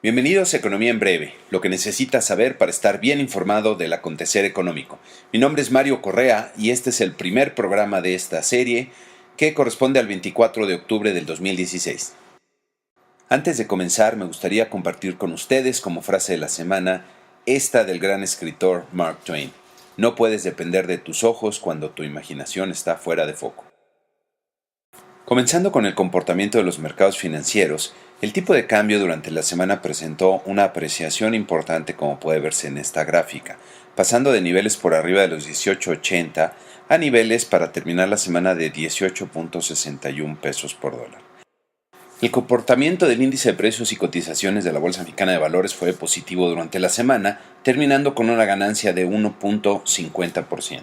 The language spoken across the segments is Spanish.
Bienvenidos a Economía en Breve, lo que necesitas saber para estar bien informado del acontecer económico. Mi nombre es Mario Correa y este es el primer programa de esta serie que corresponde al 24 de octubre del 2016. Antes de comenzar, me gustaría compartir con ustedes como frase de la semana esta del gran escritor Mark Twain. No puedes depender de tus ojos cuando tu imaginación está fuera de foco. Comenzando con el comportamiento de los mercados financieros, el tipo de cambio durante la semana presentó una apreciación importante como puede verse en esta gráfica, pasando de niveles por arriba de los 18.80 a niveles para terminar la semana de 18.61 pesos por dólar. El comportamiento del índice de precios y cotizaciones de la Bolsa Mexicana de Valores fue positivo durante la semana, terminando con una ganancia de 1.50%.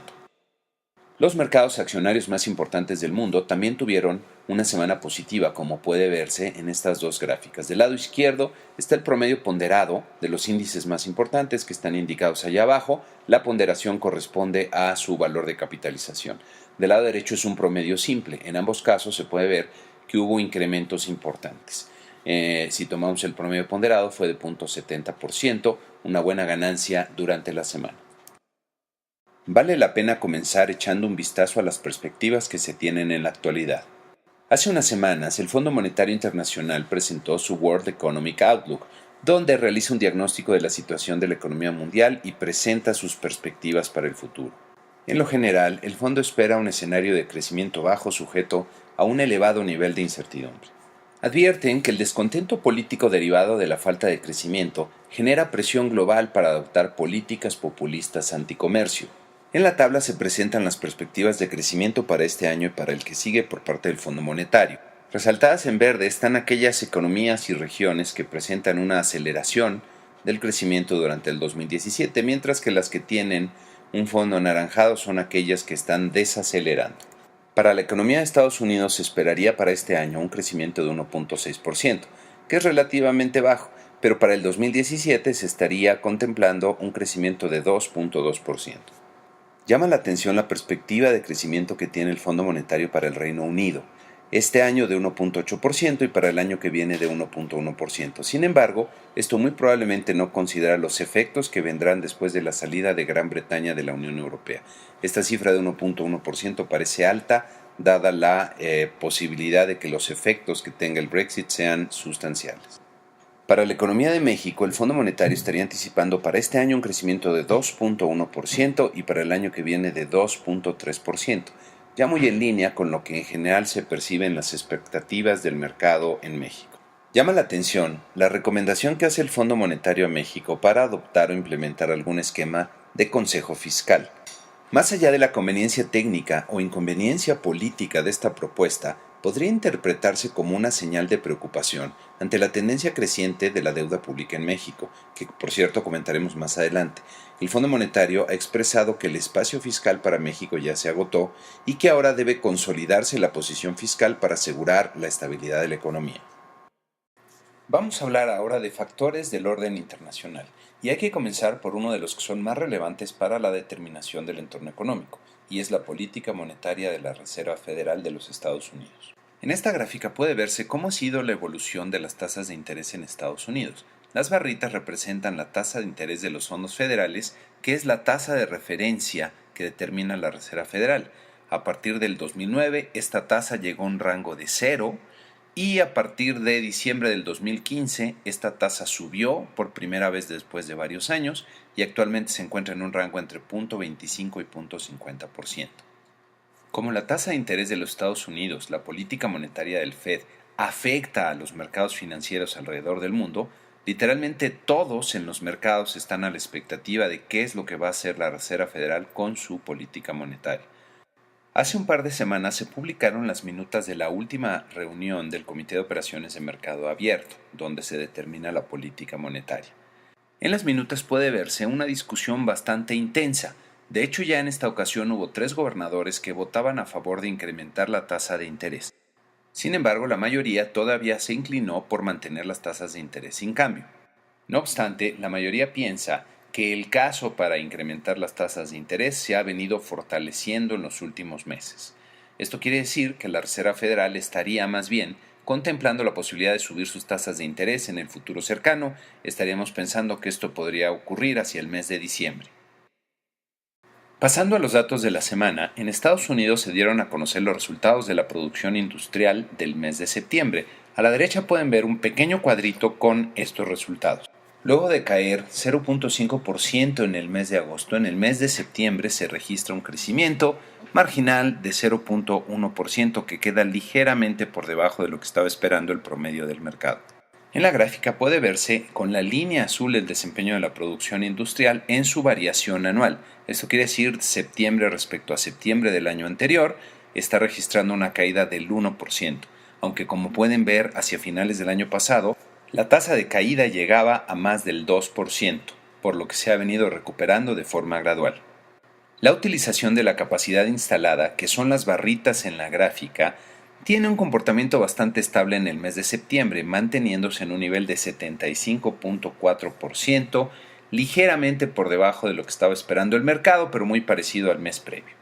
Los mercados accionarios más importantes del mundo también tuvieron una semana positiva, como puede verse en estas dos gráficas. Del lado izquierdo está el promedio ponderado de los índices más importantes que están indicados allá abajo. La ponderación corresponde a su valor de capitalización. Del lado derecho es un promedio simple. En ambos casos se puede ver que hubo incrementos importantes. Si tomamos el promedio ponderado fue de 0.70%, una buena ganancia durante la semana. Vale la pena comenzar echando un vistazo a las perspectivas que se tienen en la actualidad. Hace unas semanas, el Fondo Monetario Internacional presentó su World Economic Outlook, donde realiza un diagnóstico de la situación de la economía mundial y presenta sus perspectivas para el futuro. En lo general, el fondo espera un escenario de crecimiento bajo sujeto a un elevado nivel de incertidumbre. Advierten que el descontento político derivado de la falta de crecimiento genera presión global para adoptar políticas populistas anticomercio. En la tabla se presentan las perspectivas de crecimiento para este año y para el que sigue por parte del Fondo Monetario. Resaltadas en verde están aquellas economías y regiones que presentan una aceleración del crecimiento durante el 2017, mientras que las que tienen un fondo anaranjado son aquellas que están desacelerando. Para la economía de Estados Unidos se esperaría para este año un crecimiento de 1.6%, que es relativamente bajo, pero para el 2017 se estaría contemplando un crecimiento de 2.2%. Llama la atención la perspectiva de crecimiento que tiene el Fondo Monetario para el Reino Unido, este año de 1.8% y para el año que viene de 1.1%. Sin embargo, esto muy probablemente no considera los efectos que vendrán después de la salida de Gran Bretaña de la Unión Europea. Esta cifra de 1.1% parece alta, dada la posibilidad de que los efectos que tenga el Brexit sean sustanciales. Para la economía de México, el Fondo Monetario estaría anticipando para este año un crecimiento de 2.1% y para el año que viene de 2.3%, ya muy en línea con lo que en general se percibe en las expectativas del mercado en México. Llama la atención la recomendación que hace el Fondo Monetario a México para adoptar o implementar algún esquema de consejo fiscal. Más allá de la conveniencia técnica o inconveniencia política de esta propuesta, podría interpretarse como una señal de preocupación ante la tendencia creciente de la deuda pública en México, que por cierto comentaremos más adelante. El Fondo Monetario ha expresado que el espacio fiscal para México ya se agotó y que ahora debe consolidarse la posición fiscal para asegurar la estabilidad de la economía. Vamos a hablar ahora de factores del orden internacional, y hay que comenzar por uno de los que son más relevantes para la determinación del entorno económico, y es la política monetaria de la Reserva Federal de los Estados Unidos. En esta gráfica puede verse cómo ha sido la evolución de las tasas de interés en Estados Unidos. Las barritas representan la tasa de interés de los fondos federales, que es la tasa de referencia que determina la Reserva Federal. A partir del 2009, esta tasa llegó a un rango de 0, y a partir de diciembre del 2015 esta tasa subió por primera vez después de varios años y actualmente se encuentra en un rango entre 0.25 y 0.50%. Como la tasa de interés de los Estados Unidos, la política monetaria del Fed, afecta a los mercados financieros alrededor del mundo, literalmente todos en los mercados están a la expectativa de qué es lo que va a hacer la Reserva Federal con su política monetaria. Hace un par de semanas se publicaron las minutas de la última reunión del Comité de Operaciones de Mercado Abierto, donde se determina la política monetaria. En las minutas puede verse una discusión bastante intensa. De hecho, ya en esta ocasión hubo 3 gobernadores que votaban a favor de incrementar la tasa de interés. Sin embargo, la mayoría todavía se inclinó por mantener las tasas de interés sin cambio. No obstante, la mayoría piensa que el caso para incrementar las tasas de interés se ha venido fortaleciendo en los últimos meses. Esto quiere decir que la Reserva Federal estaría más bien contemplando la posibilidad de subir sus tasas de interés en el futuro cercano. Estaríamos pensando que esto podría ocurrir hacia el mes de diciembre. Pasando a los datos de la semana, en Estados Unidos se dieron a conocer los resultados de la producción industrial del mes de septiembre. A la derecha pueden ver un pequeño cuadrito con estos resultados. Luego de caer 0.5% en el mes de agosto, en el mes de septiembre se registra un crecimiento marginal de 0.1% que queda ligeramente por debajo de lo que estaba esperando el promedio del mercado. En la gráfica puede verse con la línea azul el desempeño de la producción industrial en su variación anual. Esto quiere decir septiembre respecto a septiembre del año anterior está registrando una caída del 1%, aunque como pueden ver hacia finales del año pasado, la tasa de caída llegaba a más del 2%, por lo que se ha venido recuperando de forma gradual. La utilización de la capacidad instalada, que son las barritas en la gráfica, tiene un comportamiento bastante estable en el mes de septiembre, manteniéndose en un nivel de 75.4%, ligeramente por debajo de lo que estaba esperando el mercado, pero muy parecido al mes previo.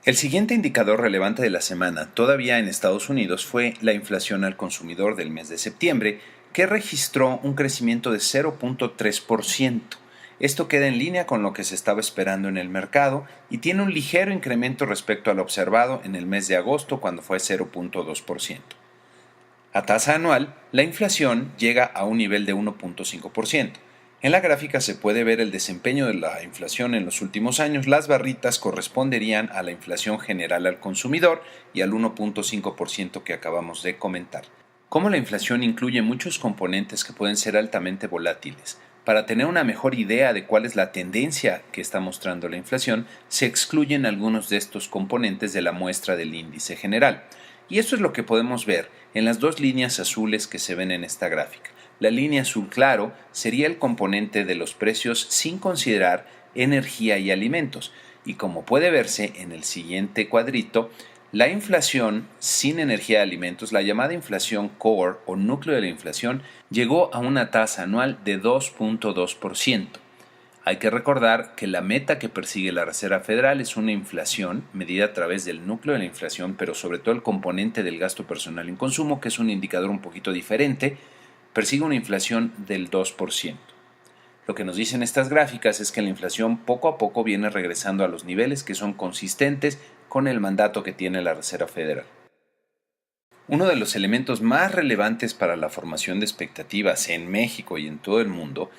El siguiente indicador relevante de la semana, todavía en Estados Unidos, fue la inflación al consumidor del mes de septiembre, que registró un crecimiento de 0.3%. Esto queda en línea con lo que se estaba esperando en el mercado y tiene un ligero incremento respecto al observado en el mes de agosto, cuando fue 0.2%. A tasa anual, la inflación llega a un nivel de 1.5%. En la gráfica se puede ver el desempeño de la inflación en los últimos años. Las barritas corresponderían a la inflación general al consumidor y al 1.5% que acabamos de comentar. Como la inflación incluye muchos componentes que pueden ser altamente volátiles, para tener una mejor idea de cuál es la tendencia que está mostrando la inflación, se excluyen algunos de estos componentes de la muestra del índice general. Y esto es lo que podemos ver en las dos líneas azules que se ven en esta gráfica. La línea azul claro sería el componente de los precios sin considerar energía y alimentos. Y como puede verse en el siguiente cuadrito, la inflación sin energía de alimentos, la llamada inflación core o núcleo de la inflación, llegó a una tasa anual de 2.2%. Hay que recordar que la meta que persigue la Reserva Federal es una inflación medida a través del núcleo de la inflación, pero sobre todo el componente del gasto personal en consumo, que es un indicador un poquito diferente, persigue una inflación del 2%. Lo que nos dicen estas gráficas es que la inflación poco a poco viene regresando a los niveles que son consistentes con el mandato que tiene la Reserva Federal. Uno de los elementos más relevantes para la formación de expectativas en México y en todo el mundo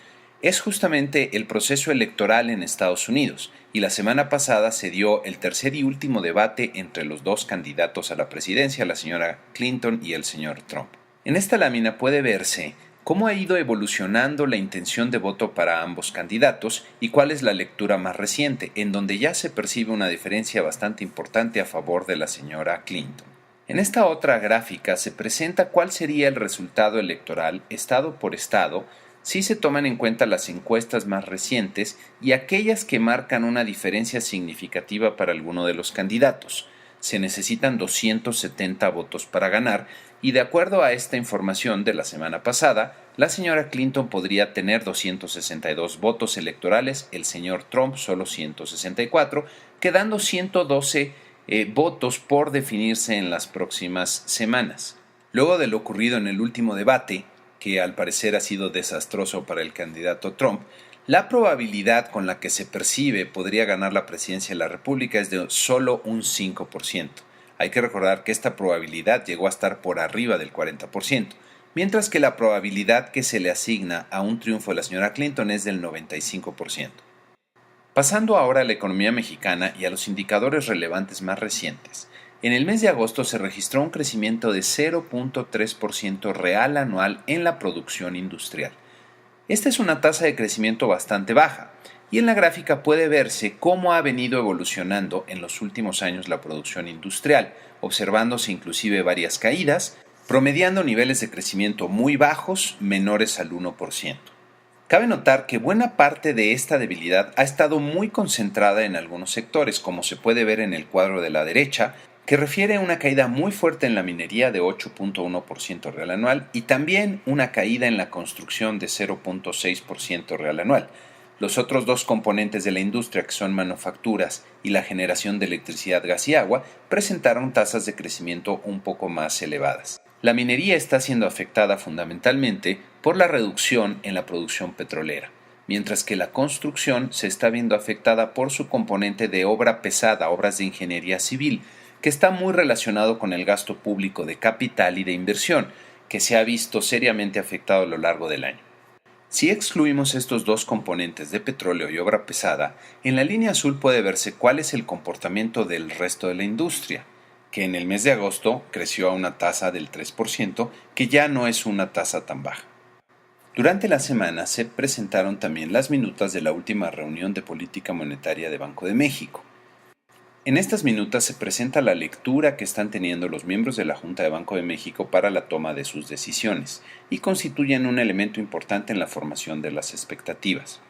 es justamente el proceso electoral en Estados Unidos, y la semana pasada se dio el tercer y último debate entre los dos candidatos a la presidencia, la señora Clinton y el señor Trump. En esta lámina puede verse cómo ha ido evolucionando la intención de voto para ambos candidatos y cuál es la lectura más reciente, en donde ya se percibe una diferencia bastante importante a favor de la señora Clinton. En esta otra gráfica se presenta cuál sería el resultado electoral estado por estado si se toman en cuenta las encuestas más recientes y aquellas que marcan una diferencia significativa para alguno de los candidatos. Se necesitan 270 votos para ganar, y de acuerdo a esta información de la semana pasada, la señora Clinton podría tener 262 votos electorales, el señor Trump solo 164, quedando 112 votos por definirse en las próximas semanas. Luego de lo ocurrido en el último debate, que al parecer ha sido desastroso para el candidato Trump, la probabilidad con la que se percibe podría ganar la presidencia de la República es de solo un 5%. Hay que recordar que esta probabilidad llegó a estar por arriba del 40%, mientras que la probabilidad que se le asigna a un triunfo de la señora Clinton es del 95%. Pasando ahora a la economía mexicana y a los indicadores relevantes más recientes. En el mes de agosto se registró un crecimiento de 0.3% real anual en la producción industrial. Esta es una tasa de crecimiento bastante baja, y en la gráfica puede verse cómo ha venido evolucionando en los últimos años la producción industrial, observándose inclusive varias caídas, promediando niveles de crecimiento muy bajos, menores al 1%. Cabe notar que buena parte de esta debilidad ha estado muy concentrada en algunos sectores, como se puede ver en el cuadro de la derecha, que refiere a una caída muy fuerte en la minería de 8.1% real anual y también una caída en la construcción de 0.6% real anual. Los otros dos componentes de la industria, que son manufacturas y la generación de electricidad, gas y agua, presentaron tasas de crecimiento un poco más elevadas. La minería está siendo afectada fundamentalmente por la reducción en la producción petrolera, mientras que la construcción se está viendo afectada por su componente de obra pesada, obras de ingeniería civil, que está muy relacionado con el gasto público de capital y de inversión, que se ha visto seriamente afectado a lo largo del año. Si excluimos estos dos componentes de petróleo y obra pesada, en la línea azul puede verse cuál es el comportamiento del resto de la industria, que en el mes de agosto creció a una tasa del 3%, que ya no es una tasa tan baja. Durante la semana se presentaron también las minutas de la última reunión de política monetaria de Banco de México. En estas minutas se presenta la lectura que están teniendo los miembros de la Junta de Banco de México para la toma de sus decisiones y constituyen un elemento importante en la formación de las expectativas.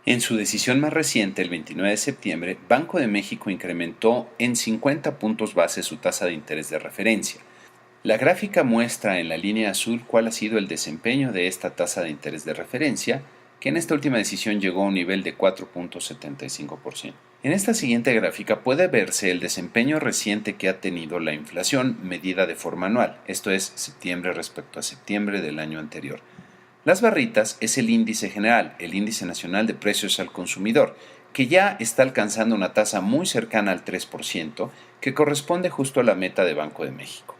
En su decisión más reciente, el 29 de septiembre, Banco de México incrementó en 50 puntos base su tasa de interés de referencia. La gráfica muestra en la línea azul cuál ha sido el desempeño de esta tasa de interés de referencia, que en esta última decisión llegó a un nivel de 4.75%. En esta siguiente gráfica puede verse el desempeño reciente que ha tenido la inflación medida de forma anual, esto es septiembre respecto a septiembre del año anterior. Las barritas es el índice general, el índice nacional de precios al consumidor, que ya está alcanzando una tasa muy cercana al 3%, que corresponde justo a la meta de Banco de México.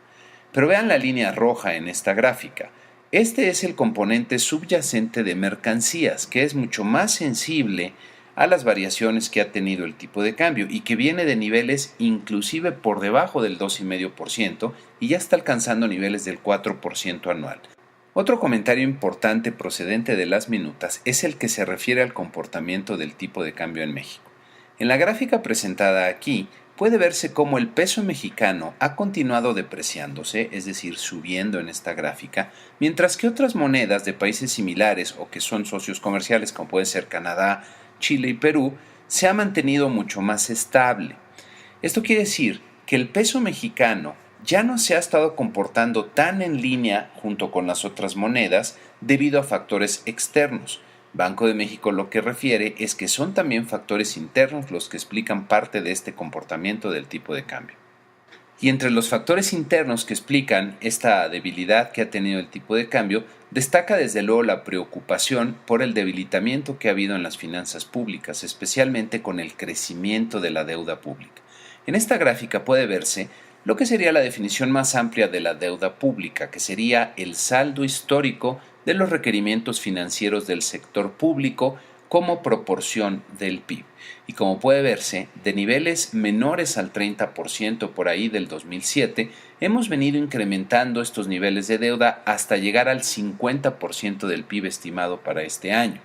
Pero vean la línea roja en esta gráfica. Este es el componente subyacente de mercancías, que es mucho más sensible a las variaciones que ha tenido el tipo de cambio y que viene de niveles inclusive por debajo del 2,5% y ya está alcanzando niveles del 4% anual. Otro comentario importante procedente de las minutas es el que se refiere al comportamiento del tipo de cambio en México. En la gráfica presentada aquí, puede verse cómo el peso mexicano ha continuado depreciándose, es decir, subiendo en esta gráfica, mientras que otras monedas de países similares o que son socios comerciales, como puede ser Canadá, Chile y Perú, se ha mantenido mucho más estable. Esto quiere decir que el peso mexicano ya no se ha estado comportando tan en línea junto con las otras monedas debido a factores externos. Banco de México lo que refiere es que son también factores internos los que explican parte de este comportamiento del tipo de cambio. Y entre los factores internos que explican esta debilidad que ha tenido el tipo de cambio, destaca desde luego la preocupación por el debilitamiento que ha habido en las finanzas públicas, especialmente con el crecimiento de la deuda pública. En esta gráfica puede verse lo que sería la definición más amplia de la deuda pública, que sería el saldo histórico de los requerimientos financieros del sector público como proporción del PIB. Y como puede verse, de niveles menores al 30% por ahí del 2007, hemos venido incrementando estos niveles de deuda hasta llegar al 50% del PIB estimado para este año.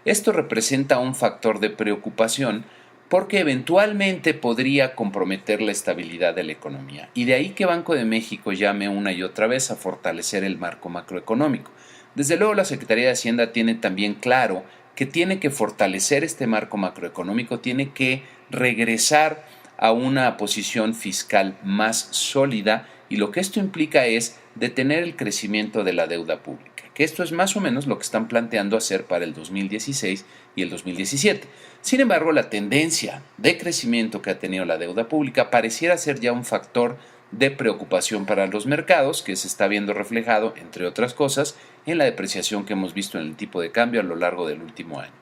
Esto representa un factor de preocupación porque eventualmente podría comprometer la estabilidad de la economía. Y de ahí que Banco de México llame una y otra vez a fortalecer el marco macroeconómico. Desde luego, la Secretaría de Hacienda tiene también claro que tiene que fortalecer este marco macroeconómico, tiene que regresar a una posición fiscal más sólida y lo que esto implica es detener el crecimiento de la deuda pública, que esto es más o menos lo que están planteando hacer para el 2016 y el 2017. Sin embargo, la tendencia de crecimiento que ha tenido la deuda pública pareciera ser ya un factor de preocupación para los mercados, que se está viendo reflejado, entre otras cosas, en la depreciación que hemos visto en el tipo de cambio a lo largo del último año.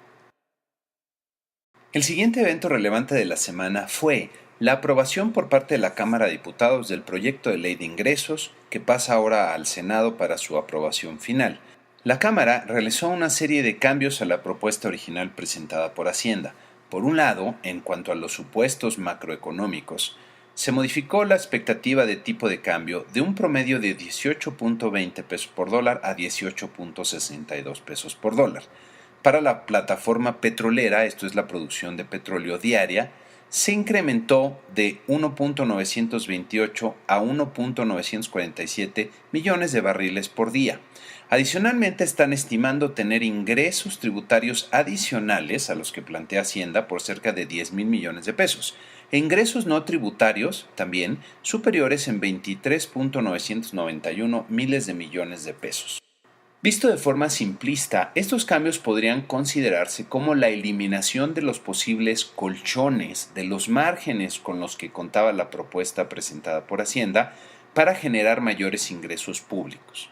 El siguiente evento relevante de la semana fue la aprobación por parte de la Cámara de Diputados del proyecto de ley de ingresos, que pasa ahora al Senado para su aprobación final. La Cámara realizó una serie de cambios a la propuesta original presentada por Hacienda. Por un lado, en cuanto a los supuestos macroeconómicos, se modificó la expectativa de tipo de cambio de un promedio de 18.20 pesos por dólar a 18.62 pesos por dólar. Para la plataforma petrolera, esto es la producción de petróleo diaria, se incrementó de 1.928 a 1.947 millones de barriles por día. Adicionalmente, están estimando tener ingresos tributarios adicionales a los que plantea Hacienda por cerca de 10,000 millones de pesos. E ingresos no tributarios también superiores en 23.991 miles de millones de pesos. Visto de forma simplista, estos cambios podrían considerarse como la eliminación de los posibles colchones, de los márgenes con los que contaba la propuesta presentada por Hacienda para generar mayores ingresos públicos.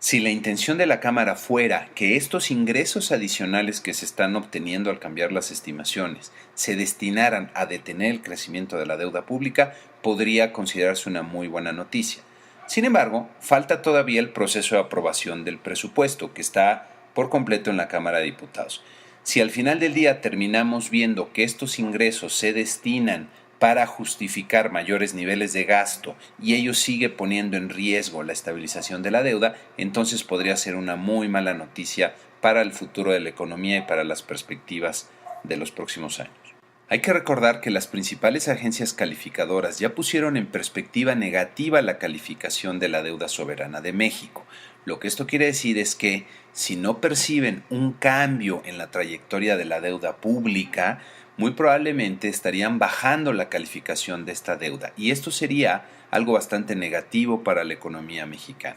Si la intención de la Cámara fuera que estos ingresos adicionales que se están obteniendo al cambiar las estimaciones se destinaran a detener el crecimiento de la deuda pública, podría considerarse una muy buena noticia. Sin embargo, falta todavía el proceso de aprobación del presupuesto, que está por completo en la Cámara de Diputados. Si al final del día terminamos viendo que estos ingresos se destinan para justificar mayores niveles de gasto y ello sigue poniendo en riesgo la estabilización de la deuda, entonces podría ser una muy mala noticia para el futuro de la economía y para las perspectivas de los próximos años. Hay que recordar que las principales agencias calificadoras ya pusieron en perspectiva negativa la calificación de la deuda soberana de México. Lo que esto quiere decir es que si no perciben un cambio en la trayectoria de la deuda pública, muy probablemente estarían bajando la calificación de esta deuda, y esto sería algo bastante negativo para la economía mexicana.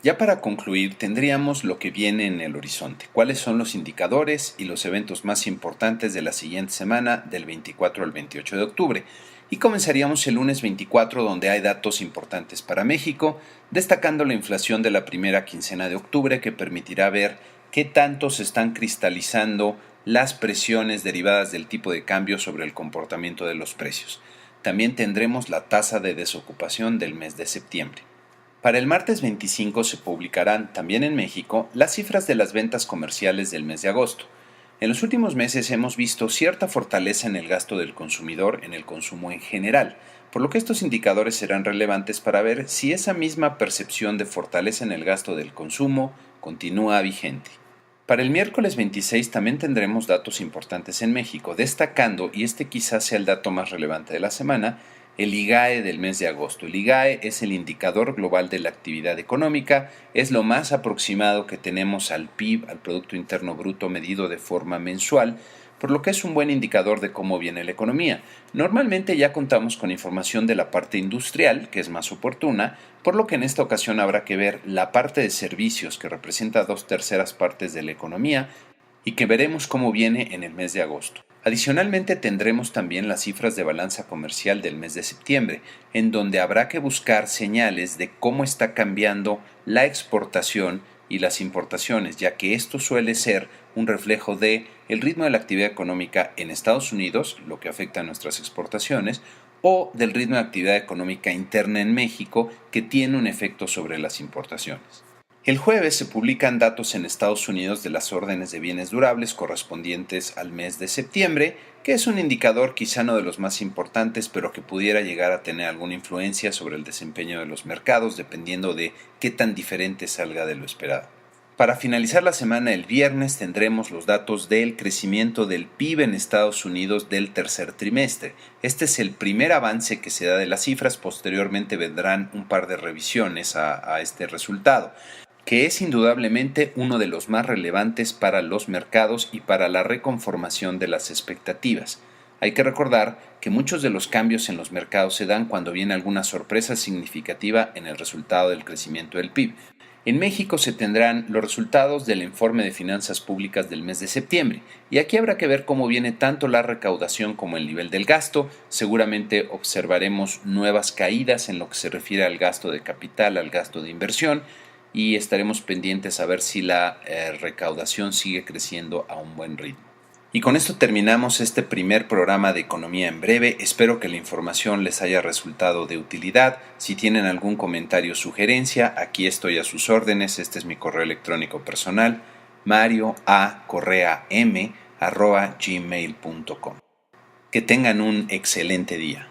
Ya para concluir, tendríamos lo que viene en el horizonte, cuáles son los indicadores y los eventos más importantes de la siguiente semana, del 24 al 28 de octubre. Y comenzaríamos el lunes 24, donde hay datos importantes para México, destacando la inflación de la primera quincena de octubre, que permitirá ver qué tanto se están cristalizando las presiones derivadas del tipo de cambio sobre el comportamiento de los precios. También tendremos la tasa de desocupación del mes de septiembre. Para el martes 25 se publicarán, también en México, las cifras de las ventas comerciales del mes de agosto. En los últimos meses hemos visto cierta fortaleza en el gasto del consumidor, en el consumo en general, por lo que estos indicadores serán relevantes para ver si esa misma percepción de fortaleza en el gasto del consumo continúa vigente. Para el miércoles 26 también tendremos datos importantes en México, destacando, y este quizás sea el dato más relevante de la semana, el IGAE del mes de agosto. El IGAE es el indicador global de la actividad económica, es lo más aproximado que tenemos al PIB, al Producto Interno Bruto medido de forma mensual, por lo que es un buen indicador de cómo viene la economía. Normalmente ya contamos con información de la parte industrial, que es más oportuna, por lo que en esta ocasión habrá que ver la parte de servicios, que representa 2/3 partes de la economía, y que veremos cómo viene en el mes de agosto. Adicionalmente tendremos también las cifras de balanza comercial del mes de septiembre, en donde habrá que buscar señales de cómo está cambiando la exportación y las importaciones, ya que esto suele ser un reflejo de el ritmo de la actividad económica en Estados Unidos, lo que afecta a nuestras exportaciones, o del ritmo de actividad económica interna en México, que tiene un efecto sobre las importaciones. El jueves se publican datos en Estados Unidos de las órdenes de bienes durables correspondientes al mes de septiembre, que es un indicador quizá no de los más importantes, pero que pudiera llegar a tener alguna influencia sobre el desempeño de los mercados, dependiendo de qué tan diferente salga de lo esperado. Para finalizar la semana, el viernes tendremos los datos del crecimiento del PIB en Estados Unidos del tercer trimestre. Este es el primer avance que se da de las cifras, posteriormente vendrán un par de revisiones a este resultado, que es indudablemente uno de los más relevantes para los mercados y para la reconformación de las expectativas. Hay que recordar que muchos de los cambios en los mercados se dan cuando viene alguna sorpresa significativa en el resultado del crecimiento del PIB. En México se tendrán los resultados del informe de finanzas públicas del mes de septiembre, y aquí habrá que ver cómo viene tanto la recaudación como el nivel del gasto. Seguramente observaremos nuevas caídas en lo que se refiere al gasto de capital, al gasto de inversión, y estaremos pendientes a ver si la recaudación sigue creciendo a un buen ritmo. Y con esto terminamos este primer programa de Economía en Breve. Espero que la información les haya resultado de utilidad. Si tienen algún comentario o sugerencia, aquí estoy a sus órdenes. Este es mi correo electrónico personal, marioacorream@gmail.com. Que tengan un excelente día.